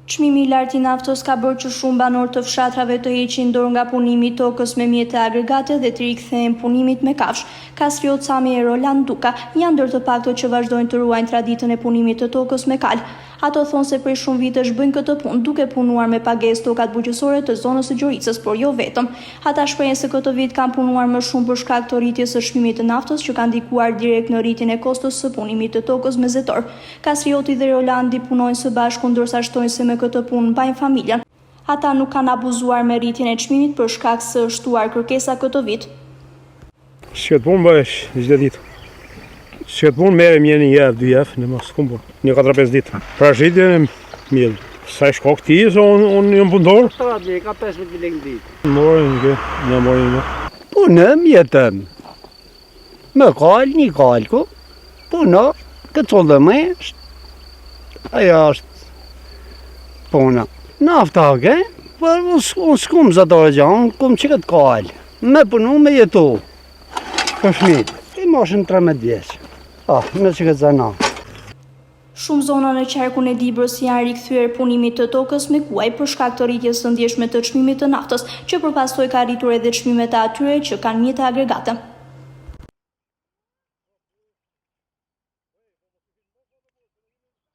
Çmimi i lartë i naftos ka bërë që shumë banor të fshatrave të heqin dorë nga punimi i tokës me mjete agregate dhe të rikthehen punimit me kafsh. Kastriot Sami e Roland Duka janë ndër të pakto që vazhdojnë të ruajnë traditën e punimit të tokës me kal. Ato thonë se prej shumë vitesh bëjnë këtë punë duke punuar me pagesë tokat bujqësore të zonës së Gjoricës, por jo vetëm. Ata shprehen se këtë vit kanë punuar më shumë për shkak të rritjes së çmimit të naftës që ka ndikuar direkt në rritjen e kostos së punimit të tokës mesator. Kastrioti dhe Rolandi punojnë së bashku ndërsa shtojnë se me këtë punë mbajnë familjen. Ata nuk kanë abuzuar me rritjen e çmimit për shkak se shtuar kërkesa këtë vit. Shkët punë bëhesh çdo ditë. Shkët punë merrem një javë, 2 javë, në mos kumbur. Një 4-5 ditë. Pra shitjen e mirë. Sa shko këti, se unë jëmë punëtor? Ka 15 lekë në ditë. Në morin. Punëm jetëm. Me kal, një kalku. Puno, këtë sollë me është. Aja është puna. Naftake, për unë s'kum zatore gjanë, unë kum që këtë kal. Me punu, me jetu. Për shmit. I moshën 13 vjeqë. Me që këtë zana. Shumë zona në qarkun e Dibrës janë rikthyer punimit të tokës me kuaj për shkak të rritjes së ndjeshme të çmimit të naftës, që përpastoj ka rritur edhe çmimet e atyre që kanë mjete agregate.